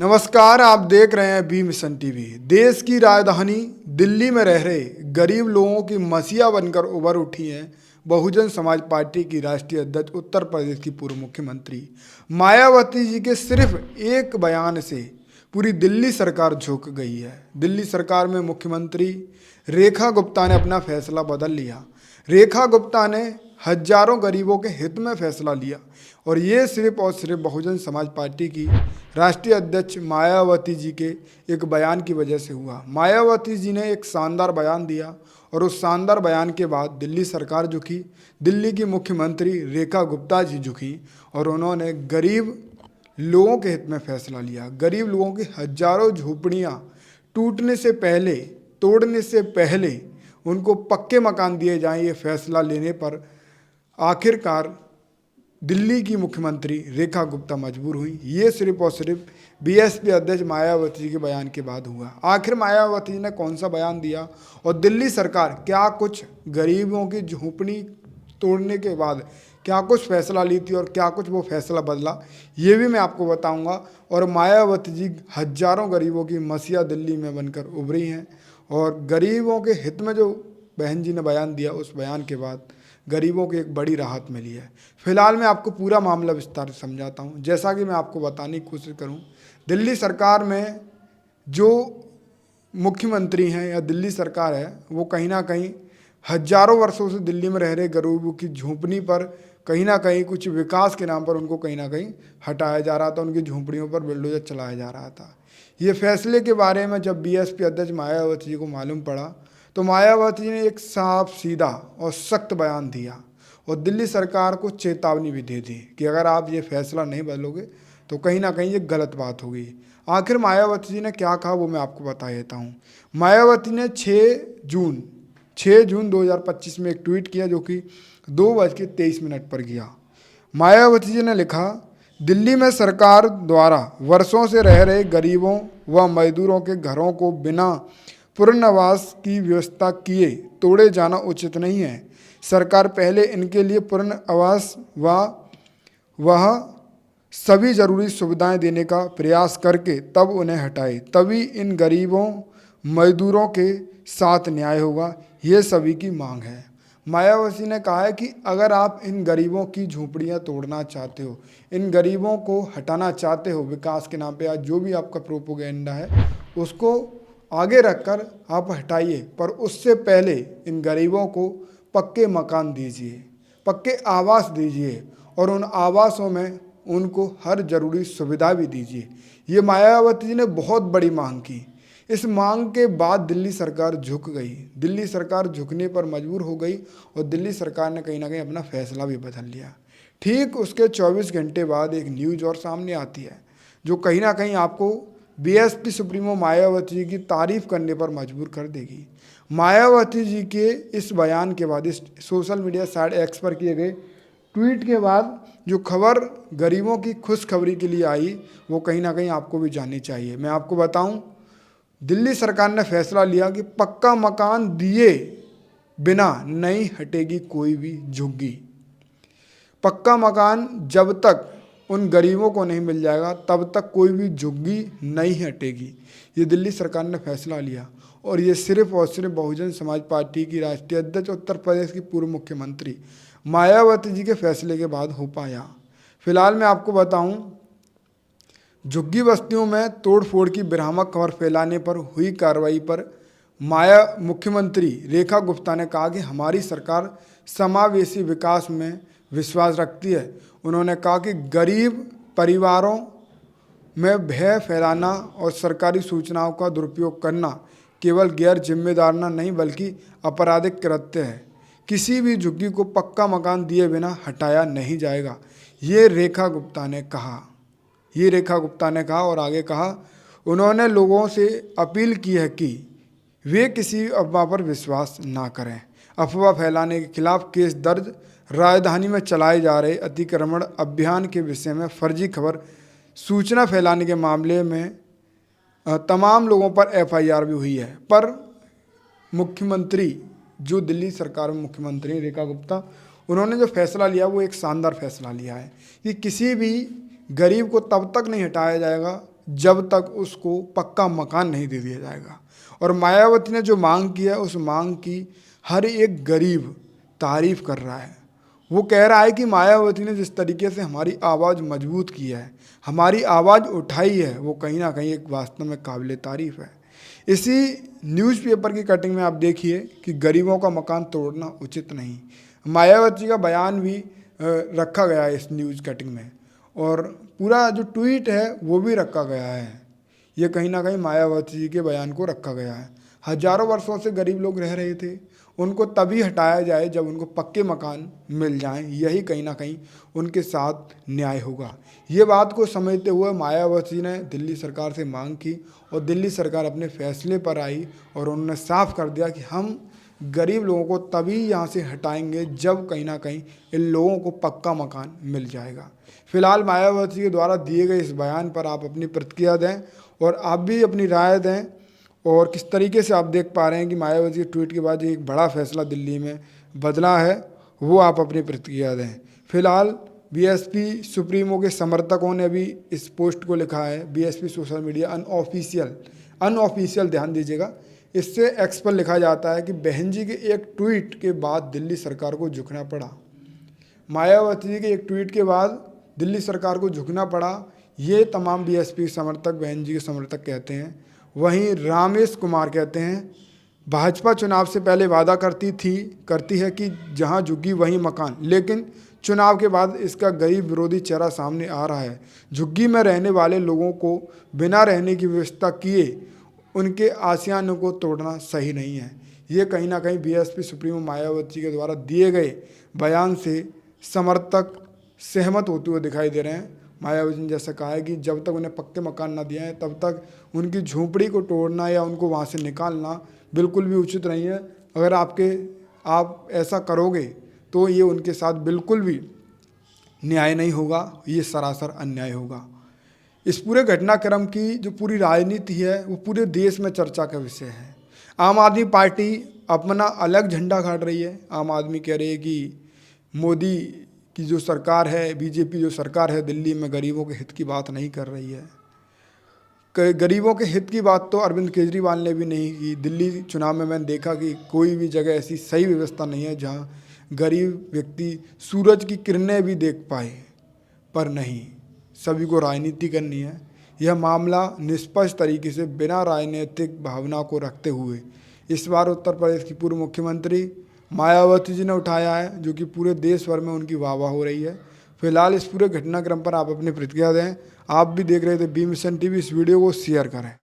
नमस्कार, आप देख रहे हैं बी मिशन टीवी। देश की राजधानी दिल्ली में रह रहे गरीब लोगों की मसीहा बनकर उभर उठी हैं बहुजन समाज पार्टी की राष्ट्रीय अध्यक्ष उत्तर प्रदेश की पूर्व मुख्यमंत्री मायावती जी के सिर्फ एक बयान से पूरी दिल्ली सरकार झुक गई है। दिल्ली सरकार में मुख्यमंत्री रेखा गुप्ता ने अपना फैसला बदल लिया। रेखा गुप्ता ने हजारों गरीबों के हित में फैसला लिया और ये सिर्फ और सिर्फ बहुजन समाज पार्टी की राष्ट्रीय अध्यक्ष मायावती जी के एक बयान की वजह से हुआ। मायावती जी ने एक शानदार बयान दिया और उस शानदार बयान के बाद दिल्ली सरकार झुकी, दिल्ली की मुख्यमंत्री रेखा गुप्ता जी झुकी और उन्होंने गरीब लोगों के हित में फैसला लिया। गरीब लोगों की हजारों झोपड़ियाँ टूटने से पहले, तोड़ने से पहले उनको पक्के मकान दिए जाएं, ये फैसला लेने पर आखिरकार दिल्ली की मुख्यमंत्री रेखा गुप्ता मजबूर हुई। ये सिर्फ और सिर्फ बीएसपी अध्यक्ष मायावती जी के बयान के बाद हुआ। आखिर मायावती जी ने कौन सा बयान दिया और दिल्ली सरकार क्या कुछ गरीबों की झोंपड़ी तोड़ने के बाद क्या कुछ फैसला ली थी और क्या कुछ वो फैसला बदला, ये भी मैं आपको बताऊंगा। और मायावती जी हजारों गरीबों की मसीहा दिल्ली में बनकर उभरी हैं और गरीबों के हित में जो बहन जी ने बयान दिया, उस बयान के बाद गरीबों को एक बड़ी राहत मिली है। फिलहाल मैं आपको पूरा मामला विस्तार से समझाता हूँ। जैसा कि मैं आपको बताने की कोशिश करूँ, दिल्ली सरकार में जो मुख्यमंत्री हैं या दिल्ली सरकार है, वो कहीं ना कहीं हजारों वर्षों से दिल्ली में रह रहे गरीबों की झोंपड़ी पर कहीं ना कहीं कुछ विकास के नाम पर उनको कहीं ना कहीं हटाया जा रहा था, उनकी झोंपड़ियों पर बुलडोजर चलाया जा रहा था। ये फैसले के बारे में जब बीएसपी अध्यक्ष मायावती जी को मालूम पड़ा तो मायावती ने एक साफ सीधा और सख्त बयान दिया और दिल्ली सरकार को चेतावनी भी दे दी कि अगर आप ये फैसला नहीं बदलोगे तो कहीं ना कहीं ये गलत बात होगी। आखिर मायावती जी ने क्या कहा वो मैं आपको बता देता हूँ। मायावती ने 6 जून 2025 में एक ट्वीट किया जो कि 2:23 पर किया। मायावती जी ने लिखा, दिल्ली में सरकार द्वारा वर्षों से रह रहे गरीबों व मजदूरों के घरों को बिना पुनर्वास की व्यवस्था किए तोड़े जाना उचित नहीं है। सरकार पहले इनके लिए पुनर्वास व वह सभी जरूरी सुविधाएं देने का प्रयास करके तब उन्हें हटाए, तभी इन गरीबों मजदूरों के साथ न्याय होगा। ये सभी की मांग है। मायावती ने कहा है कि अगर आप इन गरीबों की झोंपड़ियां तोड़ना चाहते हो, इन गरीबों को हटाना चाहते हो विकास के नाम पे, या जो भी आपका प्रोपोगेंडा है उसको आगे रखकर आप हटाइए, पर उससे पहले इन गरीबों को पक्के मकान दीजिए, पक्के आवास दीजिए और उन आवासों में उनको हर ज़रूरी सुविधा भी दीजिए। ये मायावती जी ने बहुत बड़ी मांग की। इस मांग के बाद दिल्ली सरकार झुक गई। दिल्ली सरकार झुकने पर मजबूर हो गई और दिल्ली सरकार ने कहीं ना कहीं अपना फैसला भी बदल लिया। ठीक उसके 24 घंटे बाद एक न्यूज़ और सामने आती है जो कहीं ना कहीं आपको बीएसपी सुप्रीमो मायावती जी की तारीफ करने पर मजबूर कर देगी। मायावती जी के इस बयान के बाद, इस सोशल मीडिया साइट एक्स पर किए गए ट्वीट के बाद जो खबर गरीबों की खुशखबरी के लिए आई, वो कहीं ना कहीं आपको भी जाननी चाहिए। मैं आपको बताऊं, दिल्ली सरकार ने फैसला लिया कि पक्का मकान दिए बिना नहीं हटेगी कोई भी झुग्गी। पक्का मकान जब तक उन गरीबों को नहीं मिल जाएगा तब तक कोई भी झुग्गी नहीं हटेगी। ये दिल्ली सरकार ने फैसला लिया और ये सिर्फ और सिर्फ बहुजन समाज पार्टी की राष्ट्रीय अध्यक्ष उत्तर प्रदेश की पूर्व मुख्यमंत्री मायावती जी के फैसले के बाद हो पाया। फिलहाल मैं आपको बताऊं, झुग्गी बस्तियों में तोड़फोड़ की भ्रामक खबर फैलाने पर हुई कार्रवाई पर मुख्यमंत्री रेखा गुप्ता ने कहा कि हमारी सरकार समावेशी विकास में विश्वास रखती है। उन्होंने कहा कि गरीब परिवारों में भय फैलाना और सरकारी सूचनाओं का दुरुपयोग करना केवल गैर जिम्मेदाराना नहीं बल्कि आपराधिक कृत्य है। किसी भी झुग्गी को पक्का मकान दिए बिना हटाया नहीं जाएगा, ये रेखा गुप्ता ने कहा। और आगे कहा, उन्होंने लोगों से अपील की है कि वे किसी अफवाह पर विश्वास ना करें। अफवाह फैलाने के खिलाफ केस दर्ज, राजधानी में चलाए जा रहे अतिक्रमण अभियान के विषय में फर्जी खबर सूचना फैलाने के मामले में तमाम लोगों पर एफआईआर भी हुई है। पर मुख्यमंत्री, जो दिल्ली सरकार में मुख्यमंत्री रेखा गुप्ता, उन्होंने जो फैसला लिया वो एक शानदार फैसला लिया है कि किसी भी गरीब को तब तक नहीं हटाया जाएगा जब तक उसको पक्का मकान नहीं दे दिया जाएगा। और मायावती ने जो मांग की है, उस मांग की हर एक गरीब तारीफ कर रहा है। वो कह रहा है कि मायावती ने जिस तरीके से हमारी आवाज़ मजबूत की है, हमारी आवाज़ उठाई है, वो कहीं ना कहीं एक वास्तव में काबिल तारीफ है। इसी न्यूज़पेपर की कटिंग में आप देखिए कि गरीबों का मकान तोड़ना उचित नहीं। मायावती का बयान भी रखा गया है इस न्यूज़ कटिंग में, और पूरा जो ट्वीट है वो भी रखा गया है। ये कहीं ना कहीं मायावती जी के बयान को रखा गया है। हजारों वर्षों से गरीब लोग रह रहे थे, उनको तभी हटाया जाए जब उनको पक्के मकान मिल जाएं। यही कहीं ना कहीं उनके साथ न्याय होगा। ये बात को समझते हुए मायावती ने दिल्ली सरकार से मांग की और दिल्ली सरकार अपने फैसले पर आई और उन्होंने साफ कर दिया कि हम गरीब लोगों को तभी यहाँ से हटाएंगे जब कहीं ना कहीं इन लोगों को पक्का मकान मिल जाएगा। फिलहाल मायावती के द्वारा दिए गए इस बयान पर आप अपनी प्रतिक्रिया दें और आप भी अपनी राय दें, और किस तरीके से आप देख पा रहे हैं कि मायावती के ट्वीट के बाद एक बड़ा फैसला दिल्ली में बदला है, वो आप अपनी प्रतिक्रिया दें। फिलहाल बीएसपी सुप्रीमो के समर्थकों ने भी इस पोस्ट को लिखा है, बीएसपी सोशल मीडिया अनऑफिशियल ध्यान दीजिएगा, इससे एक्स पर लिखा जाता है कि बहन जी के एक ट्वीट के बाद दिल्ली सरकार को झुकना पड़ा। मायावती जी के एक ट्वीट के बाद दिल्ली सरकार को झुकना पड़ा, ये तमाम बीएसपी समर्थक, बहन जी के समर्थक कहते हैं। वहीं रामेश कुमार कहते हैं, भाजपा चुनाव से पहले वादा करती है कि जहां झुग्गी वहीं मकान, लेकिन चुनाव के बाद इसका गरीब विरोधी चेहरा सामने आ रहा है। झुग्गी में रहने वाले लोगों को बिना रहने की व्यवस्था किए उनके आशियानों को तोड़ना सही नहीं है। ये कहीं ना कहीं बीएसपी सुप्रीमो मायावती के द्वारा दिए गए बयान से समर्थक सहमत होते हुए दिखाई दे रहे हैं। मायावती ने जैसा कहा है कि जब तक उन्हें पक्के मकान ना दिए हैं तब तक उनकी झोंपड़ी को तोड़ना या उनको वहाँ से निकालना बिल्कुल भी उचित नहीं है। अगर आप ऐसा करोगे तो ये उनके साथ बिल्कुल भी न्याय नहीं होगा, ये सरासर अन्याय होगा। इस पूरे घटनाक्रम की जो पूरी राजनीति है वो पूरे देश में चर्चा का विषय है। आम आदमी पार्टी अपना अलग झंडा गाड़ रही है। आम आदमी कह रही है कि मोदी की जो सरकार है, बीजेपी जो सरकार है, दिल्ली में गरीबों के हित की बात नहीं कर रही है। गरीबों के हित की बात तो अरविंद केजरीवाल ने भी नहीं की। दिल्ली चुनाव में मैंने देखा कि कोई भी जगह ऐसी सही व्यवस्था नहीं है जहां गरीब व्यक्ति सूरज की किरणें भी देख पाए, पर नहीं, सभी को राजनीति करनी है। यह मामला निष्पक्ष तरीके से बिना राजनीतिक भावना को रखते हुए इस बार उत्तर प्रदेश की पूर्व मुख्यमंत्री मायावती जी ने उठाया है, जो कि पूरे देश भर में उनकी वाह वाह हो रही है। फिलहाल इस पूरे घटनाक्रम पर आप अपनी प्रतिक्रिया दें। आप भी देख रहे थे बी मिशन टीवी, इस वीडियो को शेयर करें।